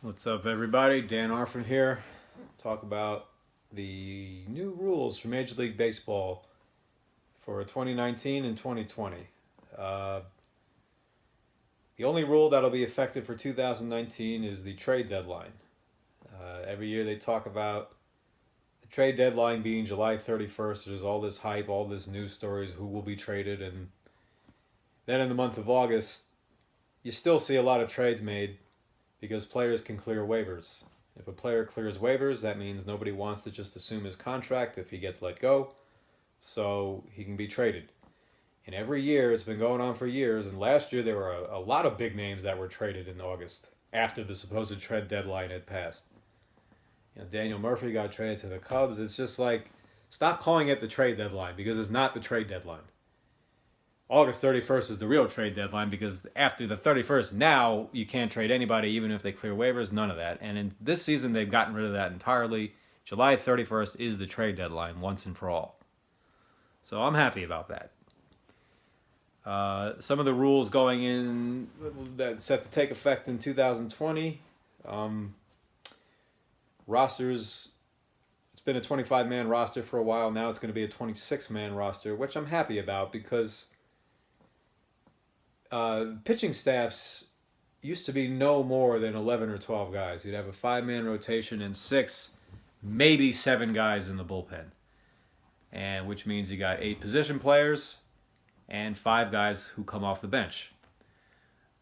What's up, everybody? Dan Arfin here. Talk about the new rules for Major League Baseball for 2019 and 2020. Uh, the only rule that'll be effective for 2019 is the trade deadline. Every year they talk about the trade deadline being July 31st. There's all this hype, all this news stories, who will be traded. And then in the month of August, you still see a lot of trades made because players can clear waivers. If a player clears waivers, that means nobody wants to just assume his contract if he gets let go, so he can be traded. And every year, it's been going on for years, and last year there were a lot of big names that were traded in August after the supposed trade deadline had passed. Daniel Murphy got traded to the Cubs. It's just like, stop calling it the trade deadline because it's not the trade deadline. August 31st is the real trade deadline because after the 31st, now you can't trade anybody even if they clear waivers, none of that. And in this season, they've gotten rid of that entirely. July 31st is the trade deadline once and for all. So I'm happy about that. Some of the rules going in that set to take effect in 2020. Rosters, it's been a 25-man roster for a while. Now it's going to be a 26-man roster, which I'm happy about because pitching staffs used to be no more than 11 or 12 guys. You'd have a 5-man rotation and 6, maybe 7 guys in the bullpen. And which means you got 8 position players and 5 guys who come off the bench.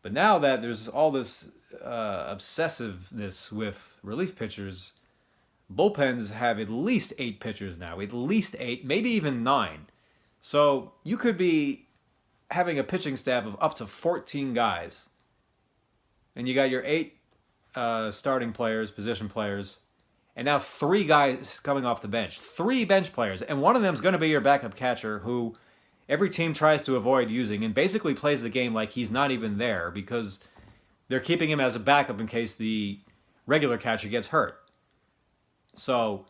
But now that there's all this obsessiveness with relief pitchers, bullpens have at least 8 pitchers now. At least 8, maybe even 9. So you could be having a pitching staff of up to 14 guys, and you got your 8 starting players, position players, and now 3 guys coming off the bench. 3 bench players, and one of them is going to be your backup catcher who every team tries to avoid using and basically plays the game like he's not even there because they're keeping him as a backup in case the regular catcher gets hurt. So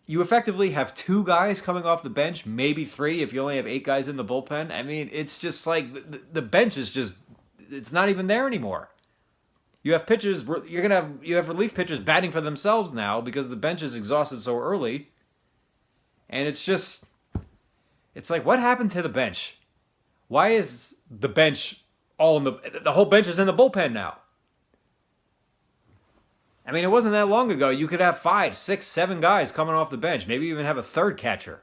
you effectively have 2 guys coming off the bench, maybe 3 if you only have 8 guys in the bullpen. I mean, it's just like the bench is just, it's not even there anymore. You have pitchers, you have relief pitchers batting for themselves now because the bench is exhausted so early. And it's just, it's like, what happened to the bench? Why is the bench all in the whole bench is in the bullpen now? I mean, it wasn't that long ago. You could have 5, 6, 7 guys coming off the bench. Maybe even have a third catcher.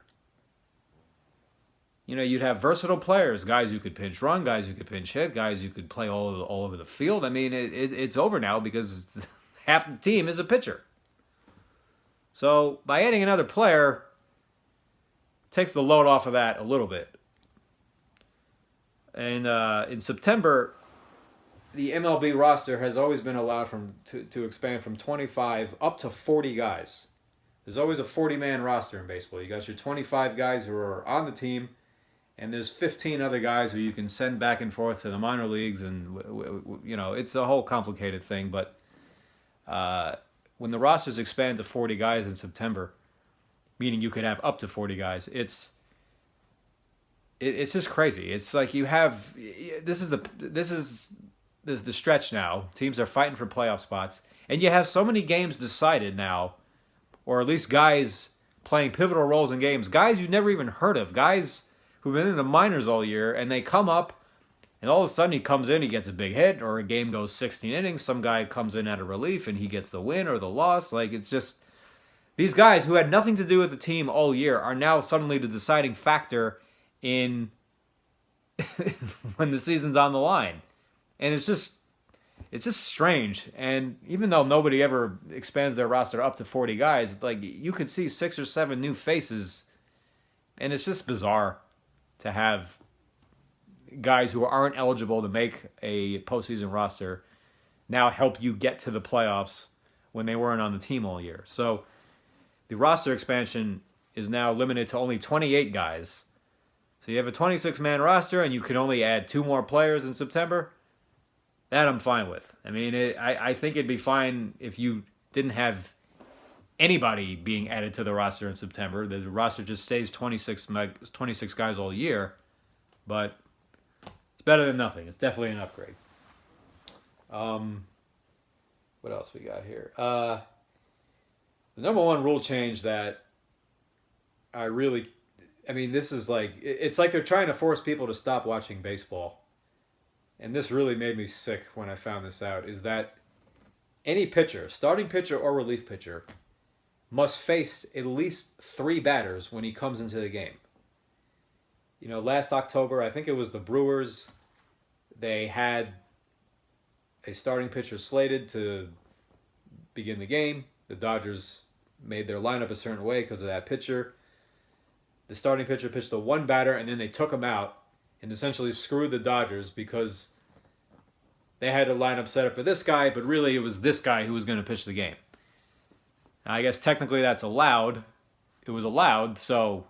You'd have versatile players, guys who could pinch run, guys who could pinch hit, guys who could play all over the field. I mean, it's over now because half the team is a pitcher. So by adding another player, takes the load off of that a little bit. And in September, the MLB roster has always been allowed to expand from 25 up to 40 guys. There's always a 40-man roster in baseball. You got your 25 guys who are on the team, and there's 15 other guys who you can send back and forth to the minor leagues, and it's a whole complicated thing. But when the rosters expand to 40 guys in September, meaning you could have up to 40 guys, it's just crazy. It's like you have this is the stretch now. Teams are fighting for playoff spots. And you have so many games decided now, or at least guys playing pivotal roles in games, guys you've never even heard of, guys who've been in the minors all year, and they come up, and all of a sudden he comes in, he gets a big hit, or a game goes 16 innings, some guy comes in out of relief, and he gets the win or the loss. Like, it's just, these guys who had nothing to do with the team all year are now suddenly the deciding factor in when the season's on the line. And it's just strange. And even though nobody ever expands their roster up to 40 guys, like, you could see 6 or 7 new faces, and it's just bizarre to have guys who aren't eligible to make a postseason roster now help you get to the playoffs when they weren't on the team all year. So the roster expansion is now limited to only 28 guys. So you have a 26-man roster, and you can only add 2 more players in September. That I'm fine with. I mean, I think it'd be fine if you didn't have anybody being added to the roster in September. The roster just stays 26 guys all year, but it's better than nothing. It's definitely an upgrade. What else we got here? The number one rule change that I mean, this is like, it's like they're trying to force people to stop watching baseball. And this really made me sick when I found this out, is that any pitcher, starting pitcher or relief pitcher, must face at least 3 batters when he comes into the game. You know, last October, I think it was the Brewers, they had a starting pitcher slated to begin the game. The Dodgers made their lineup a certain way because of that pitcher. The starting pitcher pitched the 1 batter, and then they took him out and essentially screwed the Dodgers because they had a lineup set up for this guy, but really it was this guy who was going to pitch the game. Now, I guess technically that's allowed. It was allowed, so,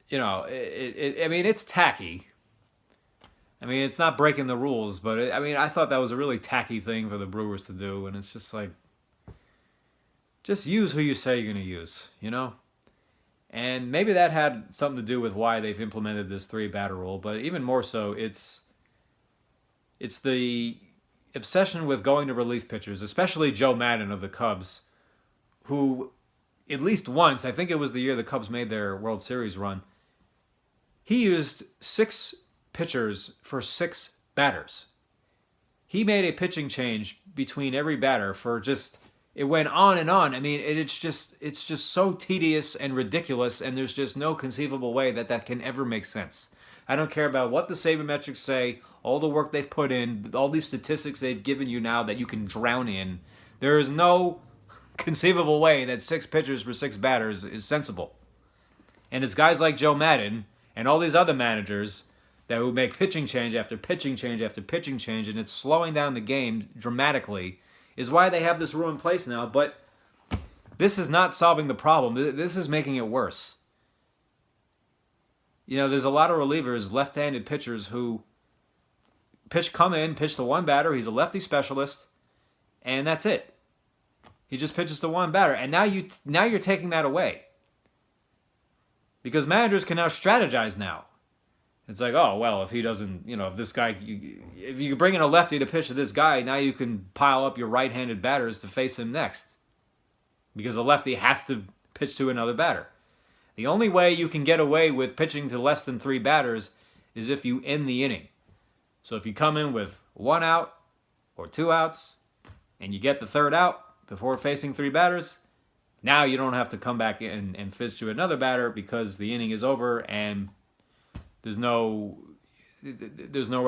you know, I mean, it's tacky. I mean, it's not breaking the rules, but I thought that was a really tacky thing for the Brewers to do, and it's just like, just use who you say you're going to use, you know? And maybe that had something to do with why they've implemented this 3-batter rule, but even more so, it's the obsession with going to relief pitchers, especially Joe Madden of the Cubs, who at least once, I think it was the year the Cubs made their World Series run, he used 6 pitchers for 6 batters. He made a pitching change between every batter for just, it went on and on. I mean, it's just so tedious and ridiculous, and there's just no conceivable way that that can ever make sense. I don't care about what the sabermetrics say, all the work they've put in, all these statistics they've given you now that you can drown in. There is no conceivable way that 6 pitchers for 6 batters is sensible. And it's guys like Joe Madden and all these other managers that will make pitching change after pitching change after pitching change, and it's slowing down the game dramatically, is why they have this rule in place now. But this is not solving the problem. This is making it worse. You know, there's a lot of relievers, left-handed pitchers, who come in, pitch to 1 batter. He's a lefty specialist, and that's it. He just pitches to 1 batter, and now you're taking that away, because managers can now strategize now. It's like, oh, well, if he doesn't, you know, if this guy, if you bring in a lefty to pitch to this guy, now you can pile up your right-handed batters to face him next, because a lefty has to pitch to another batter. The only way you can get away with pitching to less than 3 batters is if you end the inning. So if you come in with 1 out or 2 outs and you get the 3rd out before facing 3 batters, now you don't have to come back in and pitch to another batter because the inning is over and there's nowhere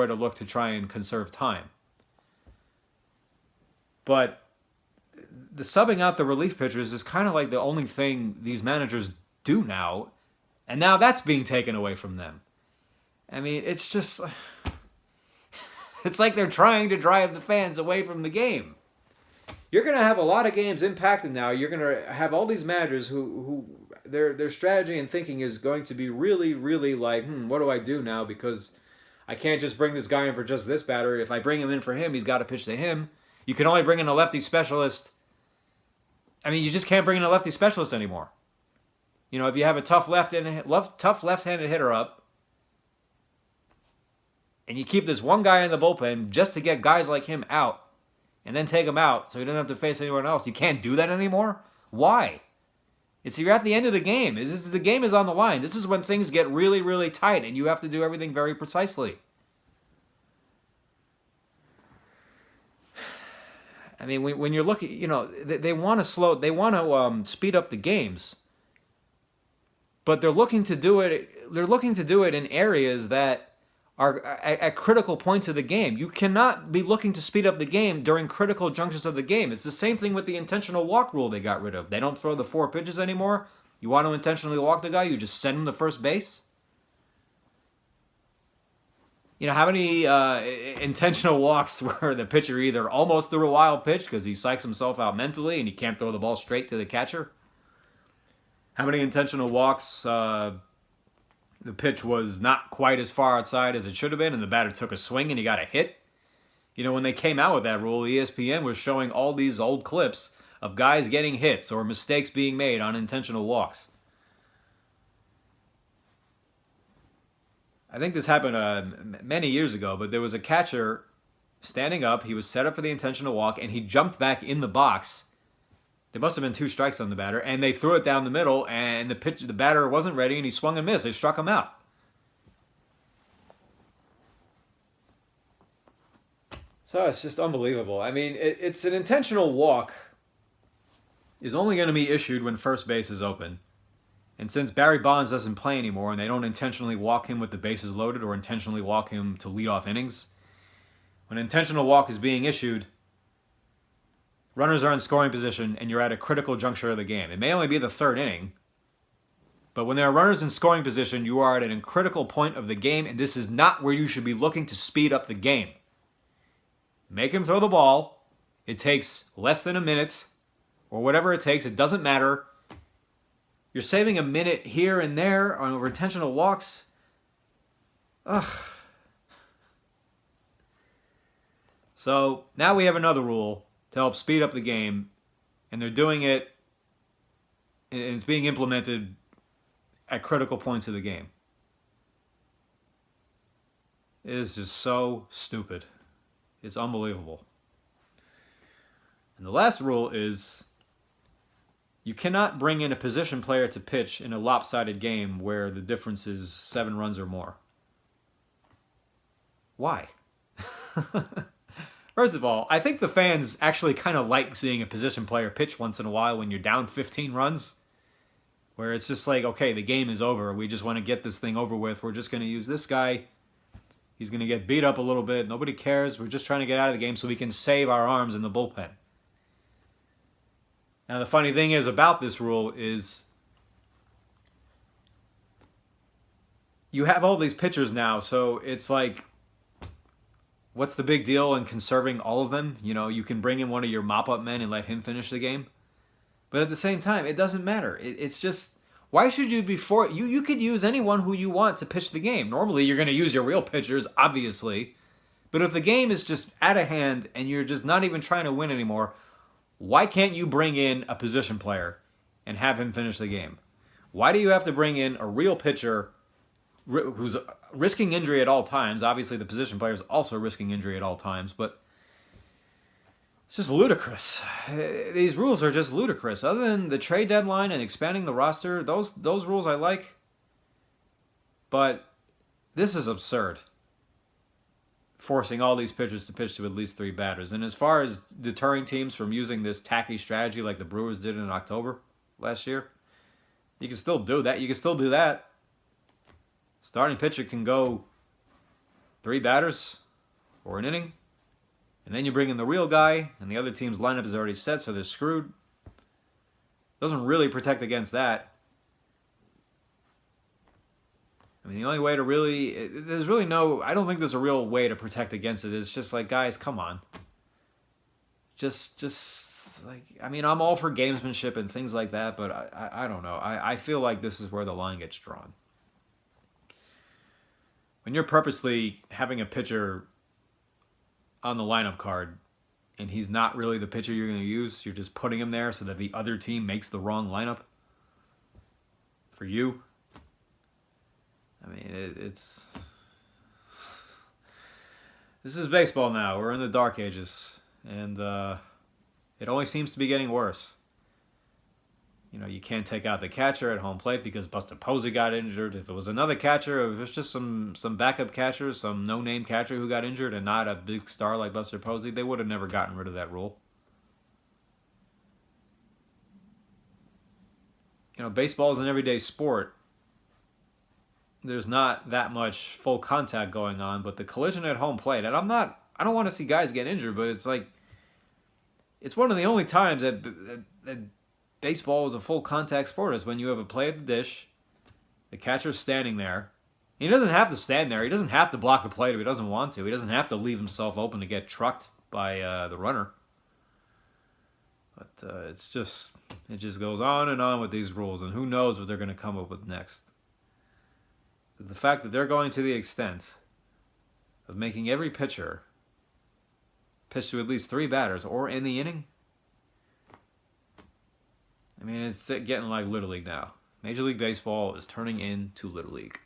to look to try and conserve time. But the subbing out the relief pitchers is kind of like the only thing these managers do now, and now that's being taken away from them. I mean, it's just, it's like they're trying to drive the fans away from the game. You're going to have a lot of games impacted now. You're going to have all these managers who their strategy and thinking is going to be really, really like, what do I do now? Because I can't just bring this guy in for just this batter. If I bring him in for him, he's got to pitch to him. You can only bring in a lefty specialist. I mean, you just can't bring in a lefty specialist anymore. You know, if you have a tough left-handed hitter up, and you keep this one guy in the bullpen just to get guys like him out, and then take him out so he doesn't have to face anyone else, you can't do that anymore? Why? You're at the end of the game. The game is on the line. This is when things get really, really tight, and you have to do everything very precisely. I mean, when you're looking, you know, they want to speed up the games, but they're looking to do it in areas that are at critical points of the game. You cannot be looking to speed up the game during critical junctures of the game. It's the same thing with the intentional walk rule they got rid of. They don't throw the 4 pitches anymore. You want to intentionally walk the guy, you just send him to first base. You know, how many intentional walks where the pitcher either almost threw a wild pitch because he psychs himself out mentally and he can't throw the ball straight to the catcher? How many intentional walks the pitch was not quite as far outside as it should have been, and the batter took a swing and he got a hit? You know, when they came out with that rule, ESPN was showing all these old clips of guys getting hits or mistakes being made on intentional walks. I think this happened many years ago, but there was a catcher standing up. He was set up for the intentional walk, and he jumped back in the box. There must have been 2 strikes on the batter, and they threw it down the middle, and the batter wasn't ready, and he swung and missed. They struck him out. So it's just unbelievable. I mean, it's an intentional walk is only going to be issued when first base is open. And since Barry Bonds doesn't play anymore, and they don't intentionally walk him with the bases loaded or intentionally walk him to lead off innings, when an intentional walk is being issued, runners are in scoring position, and you're at a critical juncture of the game. It may only be the 3rd inning, but when there are runners in scoring position, you are at a critical point of the game, and this is not where you should be looking to speed up the game. Make him throw the ball. It takes less than a minute, or whatever it takes. It doesn't matter. You're saving a minute here and there on intentional walks. Ugh. So now we have another rule to help speed up the game, and they're doing it, and it's being implemented at critical points of the game. It is just so stupid. It's unbelievable. And the last rule is you cannot bring in a position player to pitch in a lopsided game where the difference is 7 runs or more. Why? First of all, I think the fans actually kind of like seeing a position player pitch once in a while when you're down 15 runs, where it's just like, okay, the game is over. We just want to get this thing over with. We're just going to use this guy. He's going to get beat up a little bit. Nobody cares. We're just trying to get out of the game so we can save our arms in the bullpen. Now, the funny thing is about this rule is you have all these pitchers now, so it's like, what's the big deal in conserving all of them? You know, you can bring in one of your mop-up men and let him finish the game. But at the same time, it doesn't matter. It's just, why should you be for it? You could use anyone who you want to pitch the game. Normally, you're going to use your real pitchers, obviously. But if the game is just out of hand and you're just not even trying to win anymore, why can't you bring in a position player and have him finish the game? Why do you have to bring in a real pitcher who's risking injury at all times? Obviously, the position player is also risking injury at all times, but it's just ludicrous. These rules are just ludicrous. Other than the trade deadline and expanding the roster, those rules I like, but this is absurd. Forcing all these pitchers to pitch to at least 3 batters. And as far as deterring teams from using this tacky strategy like the Brewers did in October last year, you can still do that. You can still do that. Starting pitcher can go 3 batters or an inning, and then you bring in the real guy, and the other team's lineup is already set, so they're screwed. Doesn't really protect against that. I mean, the only way to really, there's really no, I don't think there's a real way to protect against it. It's just like, guys, come on. Just like, I mean, I'm all for gamesmanship and things like that, but I don't know. I feel like this is where the line gets drawn. When you're purposely having a pitcher on the lineup card and he's not really the pitcher you're going to use, you're just putting him there so that the other team makes the wrong lineup for you. I mean, it's... This is baseball now. We're in the dark ages. And it only seems to be getting worse. You know, you can't take out the catcher at home plate because Buster Posey got injured. If it was another catcher, if it was just some backup catcher, some no-name catcher who got injured and not a big star like Buster Posey, they would have never gotten rid of that rule. You know, baseball is an everyday sport. There's not that much full contact going on, but the collision at home plate, and I don't want to see guys get injured, but it's like, it's one of the only times that baseball is a full contact sport is when you have a play at the dish, the catcher's standing there. He doesn't have to stand there. He doesn't have to block the plate if he doesn't want to. He doesn't have to leave himself open to get trucked by the runner. But it just goes on and on with these rules, and who knows what they're going to come up with next. The fact that they're going to the extent of making every pitcher pitch to at least 3 batters or in the inning. I mean, it's getting like Little League now. Major League Baseball is turning into Little League.